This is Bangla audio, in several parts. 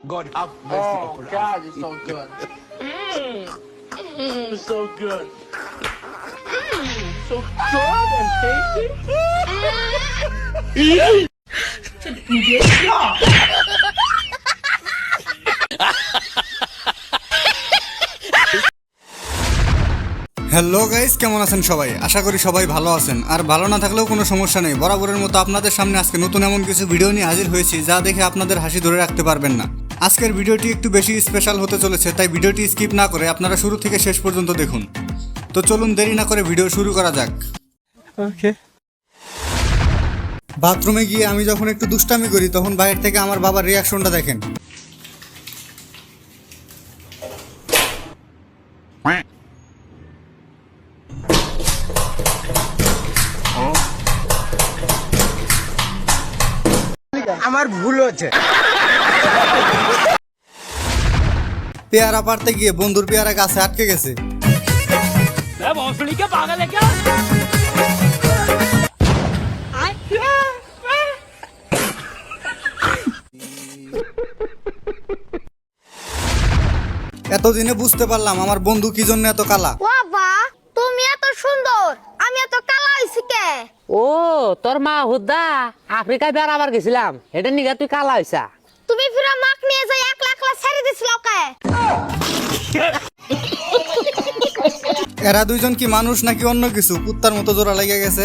God have mercy Oh upon us. God, it's so good. So good. So good and tasty. 你别笑。 hello guys, কেমন আছেন সবাই? আশা করি সবাই ভালো আছেন। আর ভালো না থাকলেও কোনো সমস্যা নেই, বরাবরের মতো আপনাদের সামনে আজকে নতুন এমন কিছু ভিডিও নিয়ে হাজির হয়েছি যা দেখে আপনাদের হাসি ধরে রাখতে পারবেন না। আজকের ভিডিওটি একটু বেশি স্পেশাল হতে চলেছে, তাই ভিডিওটি স্কিপ না করে আপনারা শুরু থেকে শেষ পর্যন্ত দেখুন। তো চলুন দেরি না করে ভিডিও শুরু করা যাক। ওকে। বাথরুমে গিয়ে আমি যখন একটু দুষ্টামি করি তখন বাইরে থেকে আমার বাবার রিয়াকশনটা দেখেন। আমার ভুল হচ্ছে। পেয়ারা পারতে গিয়ে বন্ধুর পেয়ারা গাছে আটকে গেছে। এতদিনে বুঝতে পারলাম আমার বন্ধু কি জন্য এত কালা। বাবা তুমি এত সুন্দর, আমি এত কালা হইছি কে? ও তোর মা হুদা আফ্রিকায় বেড়াবার গেছিলাম, এটা নিগা তুই কালা হইছা। তুমি ফিরা মাক নিয়ে যাই একলা একলা ছেড়ে দিছিল কে? এরা দুইজন কি মানুষ নাকি অন্য কিছু? কুত্তার মতো জোড়া লেগে গেছে।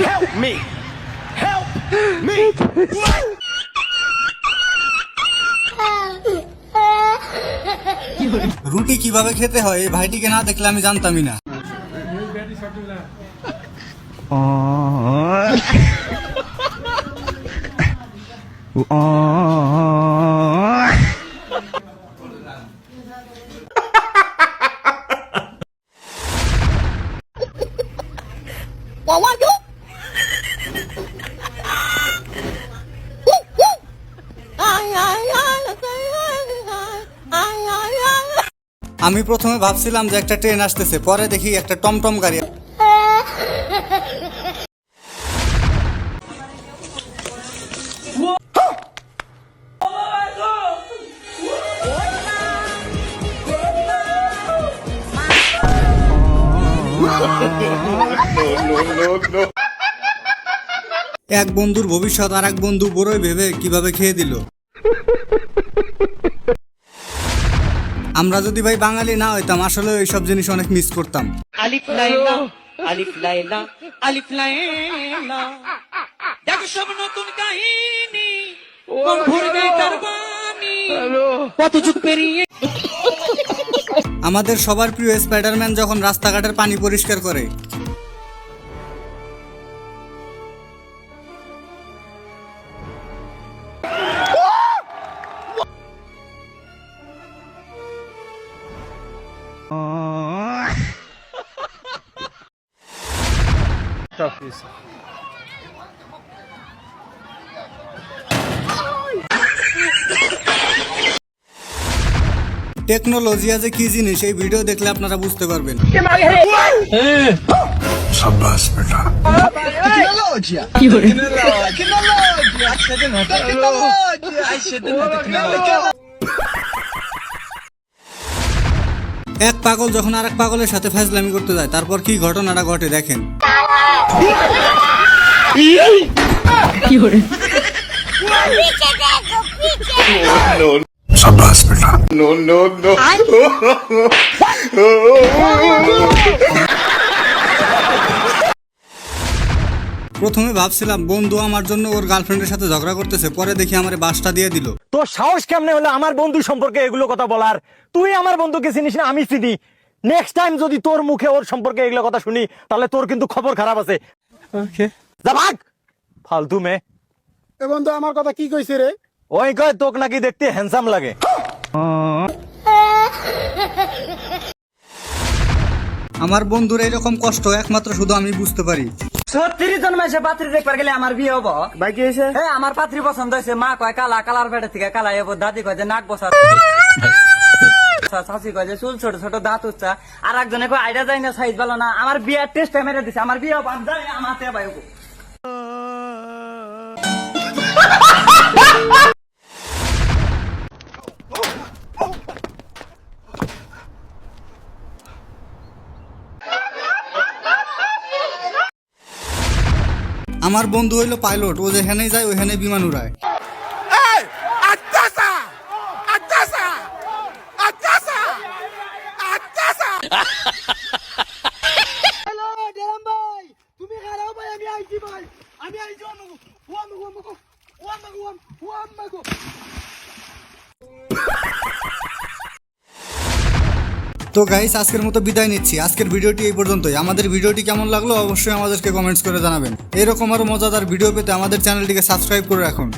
Help me! Help me! রুটি কিভাবে খেতে হয় এই ভাইটিকে না দেখলে আমি জানতামই না। আমি প্রথমে ভাবছিলাম যে একটা ট্রেন আসতেছে, পরে দেখি একটা টমটম গাড়ি। এক বন্ধুর ভবিষ্যৎ আর এক বন্ধু বড়ই ভেবে কিভাবে খেয়ে দিল। আমরা যদি ভাই বাঙালি না হইতাম আসলে এইসব জিনিস অনেক মিস করতাম। আলিফ লাইলা আলিফ লাইলা আলিফ লাইলা দেখো সব নতুন কাহিনী, মন ভরবে তার বাণী, কত যুগ পেরিয়ে। আমাদের সবার প্রিয় স্পাইডারম্যান যখন রাস্তাঘাটের পানি পরিষ্কার করে। টেকনোলজি যে কি জিনিস এই ভিডিও দেখলে আপনারা বুঝতে পারবেন। Sabas, beta. Tecnologia! এক পাগল যখন আরেক পাগলের সাথে ফাজলামি করতে যায় তারপর কি ঘটনাটা ঘটে দেখেন। Sabas, beta. No. প্রথমে ভাবছিলাম বন্ধু আমার জন্য ওর গার্লফ্রেন্ডের সাথে ঝগড়া করতেছে, পরে দেখি আমারে বাসটা দিয়ে দিল। তোর সাহস কেমনে হলো আমার বন্ধু সম্পর্কে এগুলো কথা বলার? তুই আমার বন্ধুকে চিনিস না, আমি চিনি। নেক্সট টাইম যদি তোর মুখে ওর সম্পর্কে এগুলো কথা শুনি তাহলে তোর কিন্তু খবর খারাপ আছে। ওকে, যা ভাগ ফালতু মে। এ বন্ধু আমার কথা কি কইছে রে? ওই কয় তোক নাকি দেখতে হ্যান্ডসাম লাগে। আমার বন্ধুর এইরকম কষ্ট একমাত্র শুধু আমি বুঝতে পারি। 36 জন মাসে পাত্রী দেখবার গেলে আমার বিয়ে হবো। ভাই কি হইছে? হ্যাঁ আমার পাত্রী পছন্দ হয়েছে। মা কয় কালা, কালার পেটে থেকে কালা হবো। দাদি কয় যে নাক বসা, শাশি কয় যে চুল ছোট ছোট, দাঁত উচ্চা। আর একজনে কয় আইডা যায় না, সাইজ ভালো না। আমার বিয়ার টেস্ট মেরে দিছে। আমার বিয়ে হবো, আমি জানি আমার হাতে পাইব। আমার বন্ধু হইলো পাইলট, ও যেখানেই যায় ওইখানে বিমান উড়ায়। তো গাইস আজকের মতো বিদায় নিচ্ছি। আজকের ভিডিওটি এই পর্যন্তই। আমাদের ভিডিওটি কেমন লাগলো অবশ্যই আমাদেরকে কমেন্টস করে জানাবেন। এরকম আরো মজাদার ভিডিও পেতে আমাদের চ্যানেলটিকে সাবস্ক্রাইব করে রাখুন।